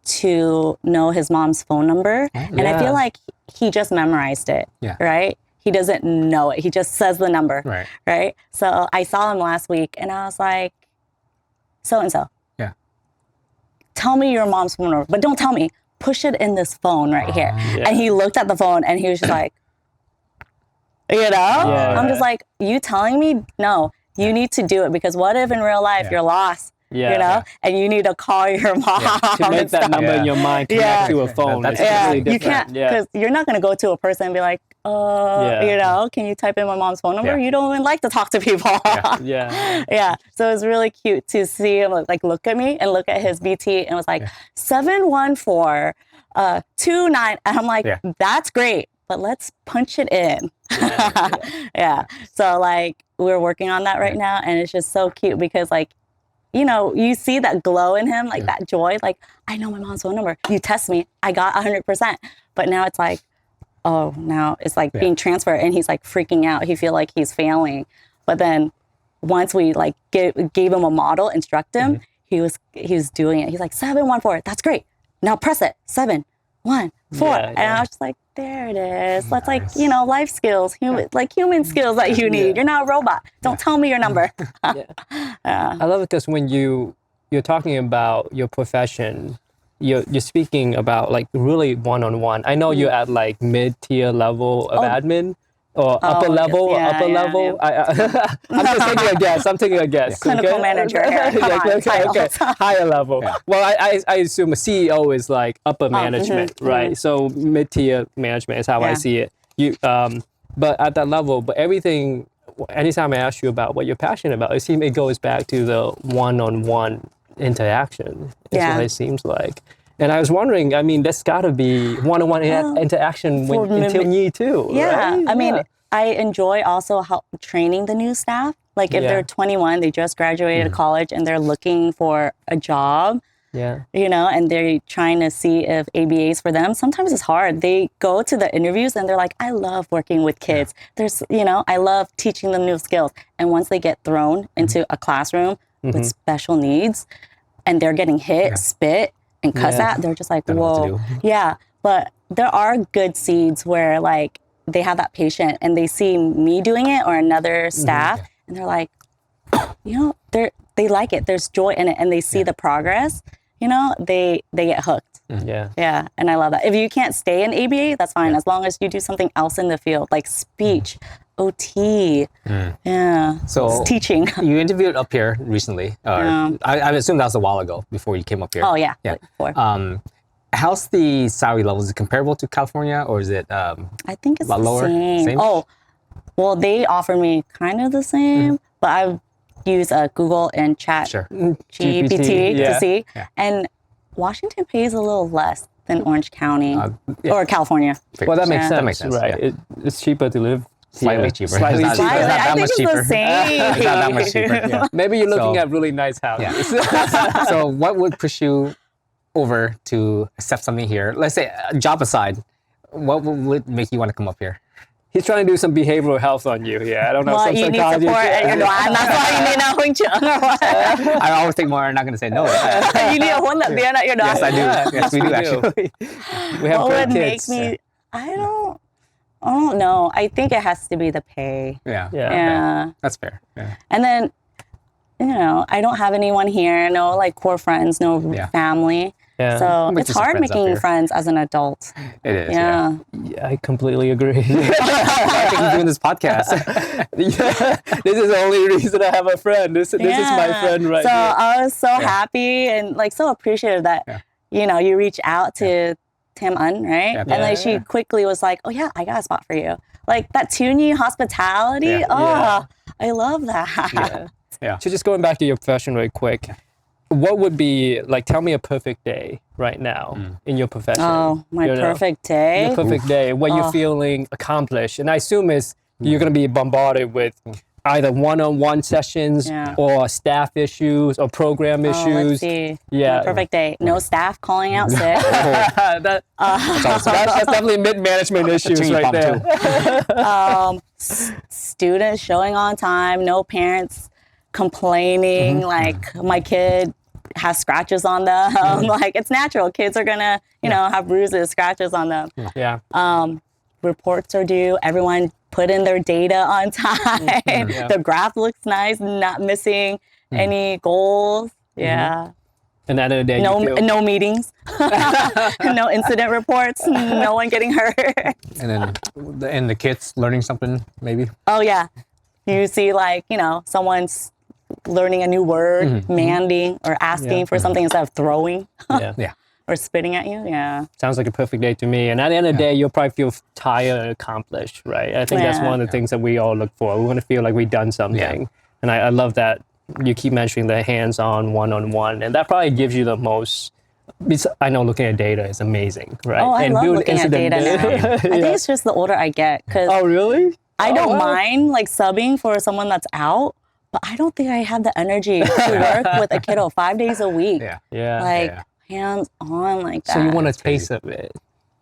to know his mom's phone number, and I feel like he just memorized it. Yeah. Right. He doesn't know it. He just says the number. Right. Right. So I saw him last week, and I was like, so and so. Yeah. Tell me your mom's phone number, but don't tell me. Push it in this phone right here. Yeah. And he looked at the phone, and he was just like, you know, I'm just like, you telling me? No, you need to do it, because what if in real life you're lost? Yeah. You know, and you need to call your mom. To make that number in your mind connect to a phone. That's It's Yeah, completely you different. can't, because you're not going to go to a person and be like, you know, can you type in my mom's phone number? Yeah. You don't even like to talk to people. Yeah. Yeah. So it was really cute to see him like look at me and look at his BT and was like 714 29. And I'm like, that's great, but let's punch it in. Yeah. So like we're working on that right now, and it's just so cute because like, you know, you see that glow in him, like that joy, like, I know my mom's phone number. You test me, I got 100%. But now it's like, oh, now it's like being transferred, and he's like freaking out. He feel like he's failing. But then once we like gave him a model, instruct him, he was doing it. He's like 714. That's great. Now press it. 714. And I was just like, there it is. That's like, you know, life skills, human skills that you need. You're not a robot. Don't tell me your number. I love it because when you're talking about your profession, you're speaking about like really one-on-one. I know you're at like mid-tier level of admin or upper level. I'm just taking a guess. I'm taking a guess. Clinical manager. Come on, okay. Higher level. Well, I assume a CEO is like upper management, right? So mid-tier management is how I see it. But at that level, everything. Anytime I ask you about what you're passionate about, it goes back to the one-on-one interaction. That's what it seems like. And I was wondering, I mean, there's got to be one-on-one interaction in Thiếu Nhi too. Yeah. Right? I mean, I enjoy also training the new staff. Like if they're 21, they just graduated college and they're looking for a job. Yeah. You know, and they're trying to see if ABA is for them. Sometimes it's hard. They go to the interviews and they're like, I love working with kids. There's, you know, I love teaching them new skills. And once they get thrown into a classroom with special needs and they're getting hit, spit, and cuss at, they're just like, whoa. Yeah. But there are good seeds where like they have that patient and they see me doing it or another staff and they're like, you know, they like it. There's joy in it and they see the progress. You know, they get hooked. Yeah. And I love that. If you can't stay in ABA, that's fine. As long as you do something else in the field, like speech, OT. Yeah. So it's teaching. You interviewed up here recently. I assume that was a while ago before you came up here. Oh, yeah. Like before. How's the salary level? Is it comparable to California or is it I think it's a lot lower? same. Oh, well, they offered me kind of the same, but I've used Google and Chat GPT to see. And Washington pays a little less than Orange County or California. Well, that makes sense. That makes sense. Right. It's cheaper to live. Slightly cheaper. Slightly It's cheaper. not that much cheaper. The same. It's not that much cheaper. Maybe you're looking at really nice houses. So what would push you over to accept something here? Let's say, job aside, what would make you want to come up here? He's trying to do some behavioral health on you. Yeah, I don't know. Well, some you need psychology. support at your đoàn. That's why you need a Huynh Trưởng or what? I always think more are not going to say no. You need a huấn luyện viên at your đoàn. Yes, I do. Yes, we do actually. We have What great would kids. make me? I don't know. I think it has to be the pay. Yeah. That's fair. Yeah. And then, you know, I don't have anyone here. No like core friends. No family. Yeah. So Make it's some hard friends up making here. friends as an adult. It is. Yeah. Yeah, I completely agree. I think you're doing this podcast. This is the only reason I have a friend. This is my friend right so here. I was so happy and like so appreciative that, you know, you reach out to Tim Un, right? Yeah. And like she quickly was like, oh yeah, I got a spot for you. Like that Thiếu Nhi hospitality. I love that. So just going back to your profession really quick, what would be, like, tell me a perfect day right now in your profession. Oh, my perfect day. Your perfect day, where you're feeling accomplished. And I assume it's You're going to be bombarded with either one-on-one sessions or staff issues or program issues. Let's see. Yeah. Perfect day. No staff calling out sick. That's definitely mid-management issues right there. Students showing on time. No parents complaining like my kid has scratches on them. Like it's natural. Kids are gonna, have bruises, scratches on them. Yeah. Reports are due. Everyone put in their data on time. The graph looks nice, not missing any goals. Yeah. And at the end of the day, no meetings, no incident reports, no one getting hurt. And then the kids learning something maybe. Oh yeah, you see like someone's learning a new word, manding or asking for something instead of throwing. Yeah. Or spitting at you. Yeah. Sounds like a perfect day to me. And at the end of the day, you'll probably feel tired and accomplished, right? I think that's one of the things that we all look for. We want to feel like we've done something. Yeah. And I love that you keep mentioning the hands-on, one-on-one. And that probably gives you the most, I know looking at data is amazing, right? Oh, I love looking at data now. I think it's just the older I get. Oh, really? I don't mind like subbing for someone that's out, but I don't think I have the energy to work with a kiddo 5 days a week. Yeah. Hands on like that. So you want a taste of it.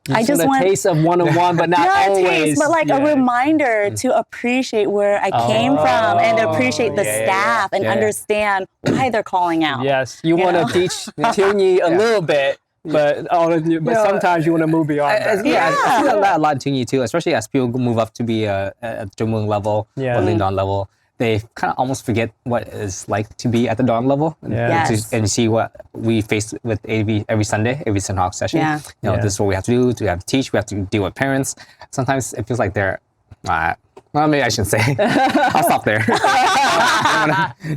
I just want a taste of one-on-one, but not always. Taste, but like a reminder to appreciate where I came from and appreciate the staff and understand why they're calling out. Yes, you want to teach Thiếu Nhi a little bit, but sometimes you want to move beyond that. I feel that a lot in Thiếu Nhi too, especially as people move up to be at Jung level or Lindon level. They kind of almost forget what it's like to be at the dorm level and see what we face with every Sunday, every Synhawk session. This is what we have to do. We have to teach. We have to deal with parents. Sometimes it feels like they're, well, maybe I shouldn't say. I'll stop there.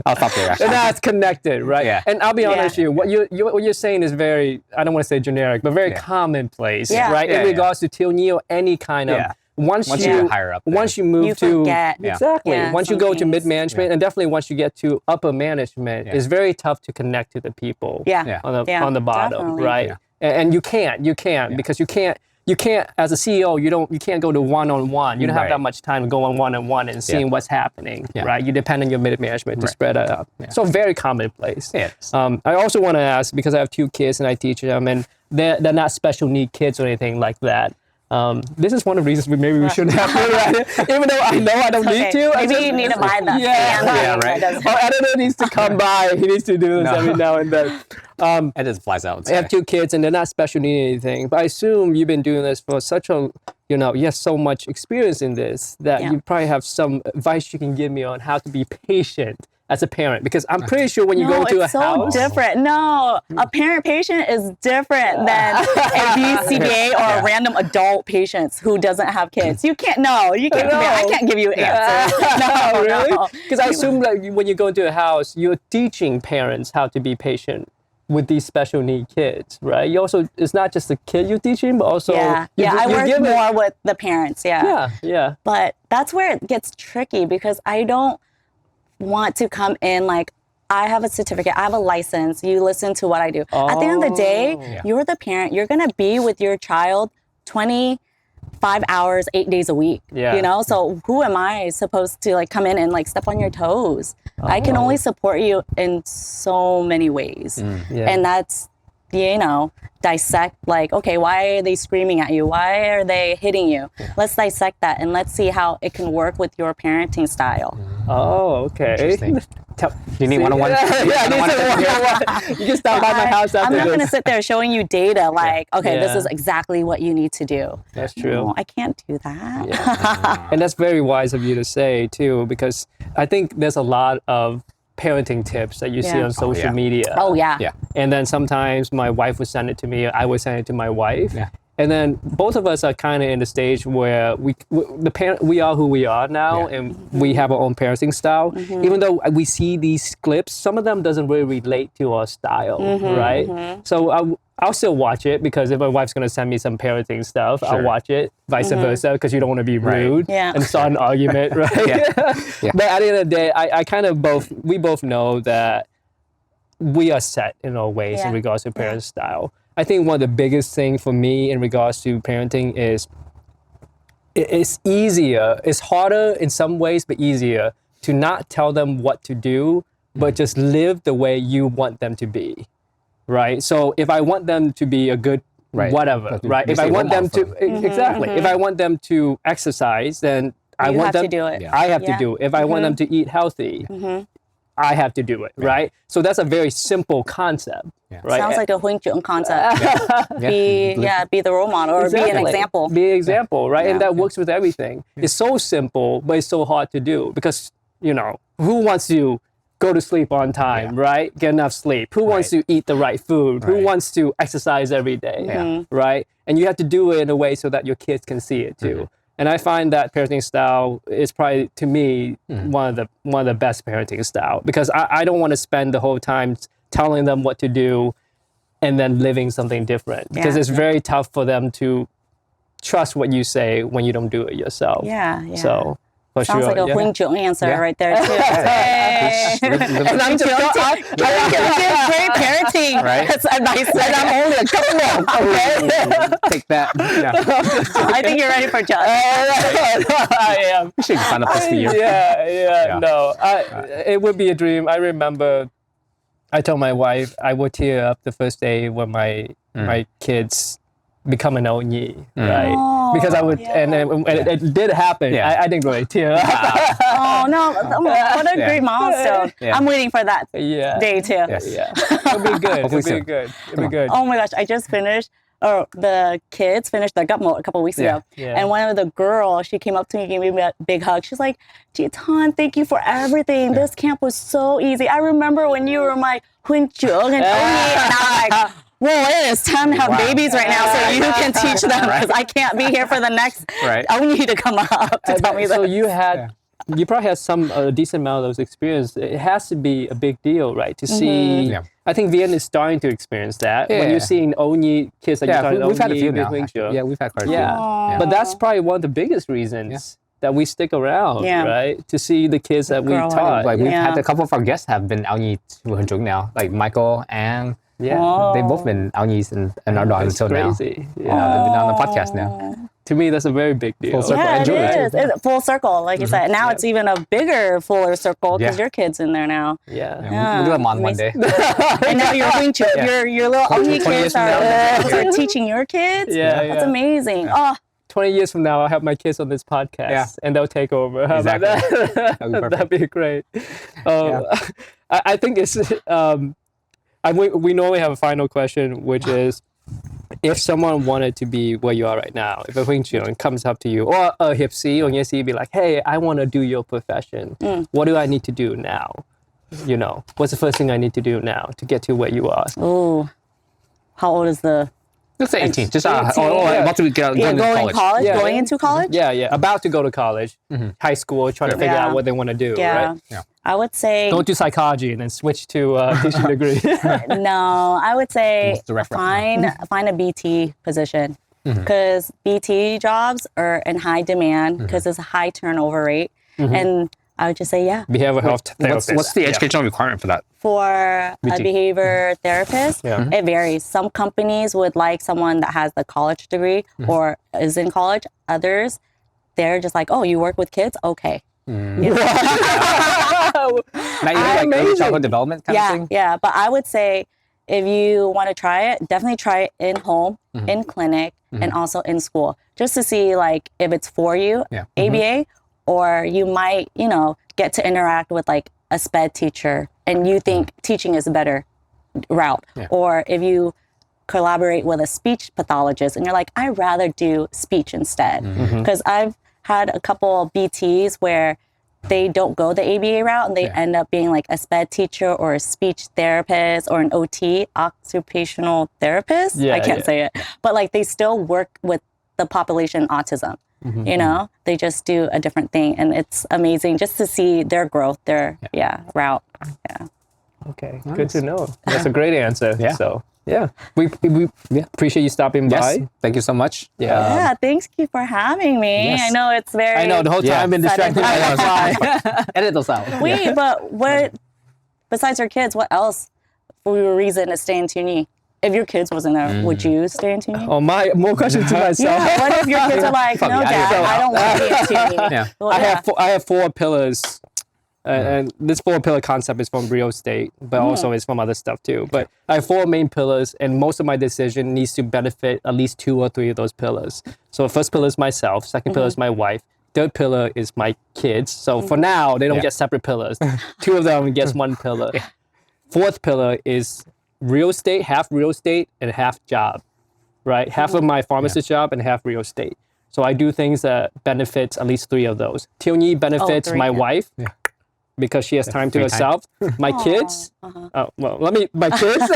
I'll stop there. Actually. And that's connected, right? Yeah. And I'll be honest with you. What you're saying is very, I don't want to say generic, but very commonplace, right? In regards to Thiếu Nhi or any kind of. Once you higher up, once you move to once you go to mid management, and definitely once you get to upper management, it's very tough to connect to the people. On the bottom, right? And you can't because you can't as a CEO you can't go to one-on-one. You don't have that much time to go on one-on-one and seeing what's happening, right? You depend on your mid management to spread it out. So very commonplace. I also want to ask, because I have 2 kids and I teach them, and they're not special need kids or anything like that. This is one of the reasons maybe we shouldn't have to, right? Even though I know I don't need to. Maybe you need to buy that. Right. Our editor needs to come by. He needs to do this every now and then. It just flies out. I have 2 kids and they're not special need anything. But I assume you've been doing this for such a, you have so much experience in this that you probably have some advice you can give me on how to be patient as a parent, because I'm pretty sure when you go to a house. It's so different. No, a parent patient is different than a BCBA or a random adult patient who doesn't have kids. You can't. I can't give you answers. No, really? Because I assume that when you go into a house, you're teaching parents how to be patient with these special need kids, right? You also, it's not just the kid you're teaching, but also I work more with the parents. Yeah. But that's where it gets tricky, because I don't want to come in like, I have a certificate, I have a license, you listen to what I do. At the end of the day, you're the parent, you're gonna be with your child 25 hours, 8 days a week, So who am I supposed to like come in and like step on your toes? I can only support you in so many ways. And that's, dissect like, okay, why are they screaming at you? Why are they hitting you? Let's dissect that and let's see how it can work with your parenting style. Oh, okay. Interesting. You need one-on-one? You can stop by my house after I'm not this. going to sit there showing you data like, okay, this is exactly what you need to do. That's true. No, I can't do that. And that's very wise of you to say too, because I think there's a lot of parenting tips that you see on social media. Oh, yeah. And then sometimes my wife would send it to me, I would send it to my wife. And then both of us are kind of in the stage where we are who we are now, and we have our own parenting style. Even though we see these clips, some of them doesn't really relate to our style, right? So I'll still watch it, because if my wife's going to send me some parenting stuff, I'll watch it, vice versa, because you don't want to be rude and start an argument, right? But at the end of the day, we both know that we are set in our ways in regards to parent style. I think one of the biggest things for me in regards to parenting is it's easier. It's harder in some ways, but easier to not tell them what to do, but just live the way you want them to be, right? So if I want them to be a good whatever, right? If I want them to exactly, if I want them to exercise, then I want them to do it. I have to do it. If I want them to eat healthy, I have to do it, right? So that's a very simple concept, right? Sounds like a Huynh Trưởng concept. Be the role model or be an example. Be an example, right? And that works with everything. It's so simple, but it's so hard to do because, you know, who wants to go to sleep on time, right? Get enough sleep. Who wants to eat the right food? Who wants to exercise every day, right? And you have to do it in a way so that your kids can see it too. And I find that parenting style is probably, to me, one of the best parenting style because I don't want to spend the whole time telling them what to do and then living something different because it's very tough for them to trust what you say when you don't do it yourself. So. Sounds like a Huynh Trưởng answer right there too. And I'm just great parenting. Right? That's advice. and I'm only a couple, okay? Take that. I think you're ready for judge. I am. We should find a place for you. No. It would be a dream. I remember I told my wife I would tear up the first day when my kids become an Onyi, right? Because I would, and it did happen. I didn't really tear up. Oh no! What a great milestone! I'm waiting for that day too. It'll be good. It'll be good. Oh my gosh! I just finished. The kids finished their gut mold a couple weeks ago, and one of the girls, she came up to me and gave me a big hug. She's like, "Jitan, thank you for everything. This camp was so easy. I remember when you were my Huynh Trưởng and Onyi, and I'm like." Well, it is time to have babies right now, so you can teach them because I can't be here for the next. I need to come up to tell me that. So you probably had some decent amount of those experience. It has to be a big deal, right? To see. I think VN is starting to experience that when you're seeing Onyi kids. Like we've had a few now. Yeah, we've had quite a few. But that's probably one of the biggest reasons that we stick around, right? To see the kids that we taught. Like we've had a couple of our guests have been Onyi to Huynh Trưởng now, like Michael and. They've both been Aonis and our dogs until now. Crazy. They've been on the podcast now. To me, that's a very big deal. Full circle. Yeah, it is. It's full circle, like you said. Now it's even a bigger, fuller circle because your kid's in there now. We'll do them on one day. And now you're Huynh Trưởng. Your little Onyi kids are teaching your kids. That's amazing. 20 years from now, I'll have my kids on this podcast and they'll take over. How about that? That'd be great. I think it's... we normally have a final question, which is, if someone wanted to be where you are right now, if a Huynh Trưởng comes up to you, or a Hipsi or Yesi, be like, hey, I want to do your profession. What do I need to do now? You know, what's the first thing I need to do now to get to where you are? Oh, how old is the... Let's say 18. Just about to go into college. Going into college? About to go to college, high school, trying to figure out what they want to do, right? I would say... Don't do psychology and then switch to teaching degree. No, I would say find a BT position because BT jobs are in high demand because there's a high turnover rate. And I would just say, Behavioral health therapist. What's the educational requirement for that? For a behavior therapist, it varies. Some companies would like someone that has the college degree or is in college. Others, they're just like, oh, you work with kids? Okay. Not even like early childhood development kind of thing? Yeah, but I would say if you want to try it, definitely try it in home, in clinic, and also in school, just to see like if it's for you, ABA, or you might, get to interact with like a SPED teacher and you think teaching is a better route. Or if you collaborate with a speech pathologist and you're like, I'd rather do speech instead. Because I've had a couple of BTs where they don't go the ABA route and they end up being like a SPED teacher or a speech therapist or an OT, occupational therapist. I can't say it. But like they still work with the population autism. They just do a different thing, and it's amazing just to see their growth, their route. Okay, good to know. That's a great answer. So we appreciate you stopping by. Thank you so much. Thank you for having me. I know it's very... I know, the whole time I've been distracted. Edit those out. Wait, but what, besides your kids, what else for your reason to stay in TNTT? if your kids wasn't there, would you stay in TNT? Oh, more questions to myself. Yeah. What if your kids are like, no, Dad, I don't want to be in TNT? Yeah. Well, I have 4 pillars, and this 4-pillar concept is from real estate, but also it's from other stuff too. But I have 4 main pillars, and most of my decision needs to benefit at least 2 or 3 of those pillars. So the first pillar is myself, second pillar is my wife, third pillar is my kids. So for now, they don't get separate pillars. 2 of them gets 1 pillar. Fourth pillar is real estate, half real estate and half job, right? Half of my pharmacist job and half real estate. So I do things that benefits at least 3 of those. Thiếu Nhi benefits my wife because she has time to herself. My kids, my kids,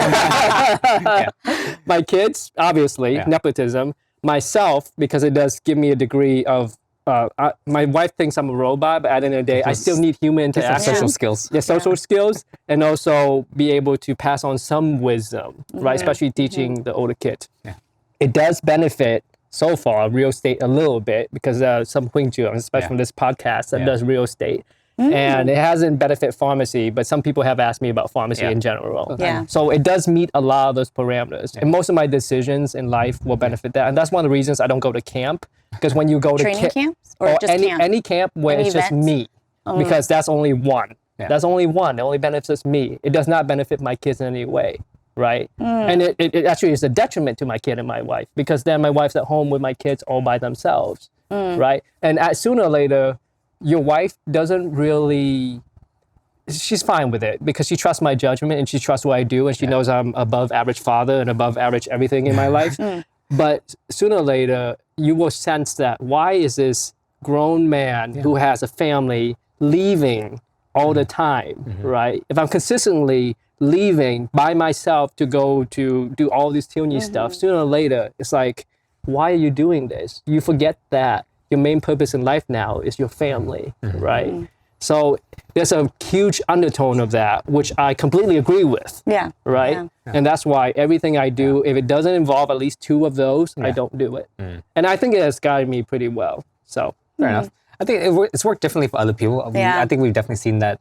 my kids, obviously, nepotism. Myself, because it does give me a degree of, my wife thinks I'm a robot, but at the end of the day, I still need human interaction. Social skills. Yeah, social skills, and also be able to pass on some wisdom, right? Especially teaching the older kids. Yeah. It does benefit, so far, real estate a little bit, because some Huynh Trưởng, especially from this podcast, that does real estate. And it hasn't benefit pharmacy, but some people have asked me about pharmacy in general. Yeah. So it does meet a lot of those parameters. And most of my decisions in life will benefit that. And that's one of the reasons I don't go to camp. Because when you go to training camps or just any camp where Any it's just events? me, because that's only one. Yeah. That's only one. It only benefits me. It does not benefit my kids in any way, right? And it actually is a detriment to my kid and my wife, because then my wife's at home with my kids all by themselves, right? And sooner or later, your wife doesn't really, she's fine with it because she trusts my judgment and she trusts what I do, and she knows I'm above average father and above average everything in my life. But sooner or later, you will sense that why is this grown man who has a family leaving all the time, right? If I'm consistently leaving by myself to go to do all this Thiếu Nhi stuff, sooner or later, it's like, why are you doing this? You forget that your main purpose in life now is your family, right? So there's a huge undertone of that, which I completely agree with, right? Yeah. And that's why everything I do, if it doesn't involve at least 2 of those, I don't do it. And I think it has guided me pretty well, so. Fair enough. I think it's worked differently for other people. I think we've definitely seen that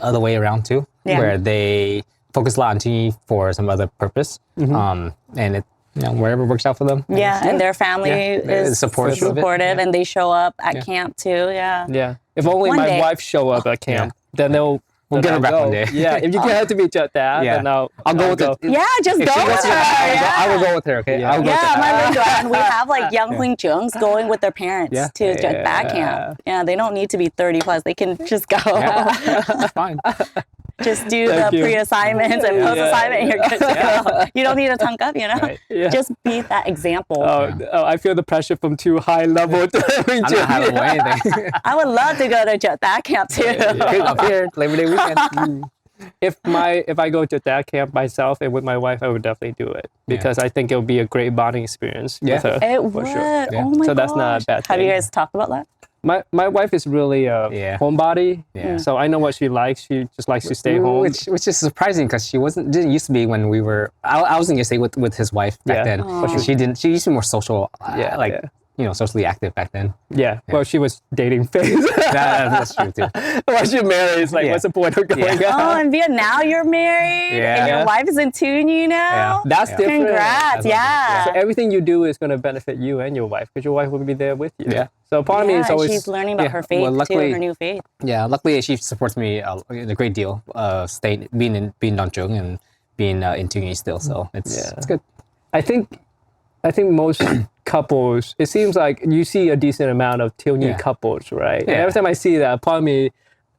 other way around too, where they focus a lot on TNT for some other purpose, and it, wherever works out for them. And their family is supportive, and they show up at camp too. Yeah. If only One my day. wife show up at camp, then We'll get her back go. one day. Yeah, if you have to be at that, then I'll go with it. Yeah, just go with her. I will go with her. Okay. I'll go with her. My Linda, and we have like young Huynh Trưởng going with their parents to back camp. Yeah, they don't need to be 30 plus. They can just go. That's fine. Just do the pre-assignments and post-assignment, and you're good to go. You don't need to tongue up, Just be that example. I feel the pressure from too high level. I'm not having anything. I would love to go to that camp too. Up here, Labor Day weekend. If I go to that camp myself and with my wife, I would definitely do it because I think it would be a great bonding experience with her. It would. Sure. Oh my gosh. So that's not a bad thing. Have you guys talked about that? My wife is really a homebody, so I know what she likes. She just likes to stay home, which is surprising because she didn't used to be when we were. I was in your state with his wife back then. But she didn't. She used to be more social, socially active back then. Yeah. Well, she was dating phase. That's true too. Once you're married, it's like, what's the point of going out? Oh, and now you're married, and your wife is in TNT now. That's different. Congrats! So everything you do is going to benefit you and your wife because your wife will be there with you. Yeah. So part of me is always she's learning about her faith too, her new faith. Yeah, luckily she supports me a great deal. Being in Nanjing and being in TNT still, so it's good. I think most couples, it seems like you see a decent amount of Thiếu Nhi couples, right? And every time I see that, part of me,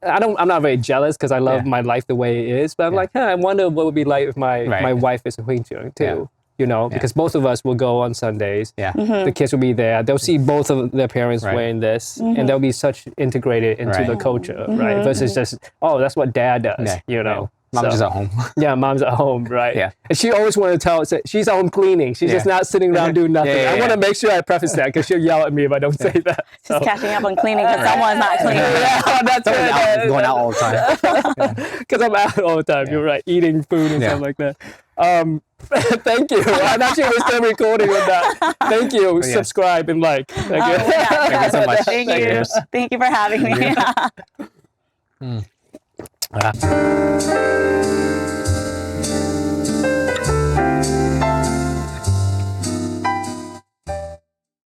I'm not very jealous because I love my life the way it is, but I'm like, I wonder what it would be like if my wife is a Huynh Trưởng too. Because both of us will go on Sundays. The kids will be there. They'll see both of their parents wearing this, and they'll be such integrated into the culture, right? Versus just, that's what dad does, Mom's just at home. Mom's at home, right? Yeah. And she always wanted to say she's at home cleaning. She's just not sitting around doing nothing. I want to make sure I preface that because she'll yell at me if I don't say that. She's catching up on cleaning because someone's not cleaning. That's right. Going out all the time. Because I'm out all the time. You're right. Eating food and stuff like that. Thank you. I'm actually still recording on that. Thank you. Subscribe and like. Thank you. Thank you so much. Thank you for having me.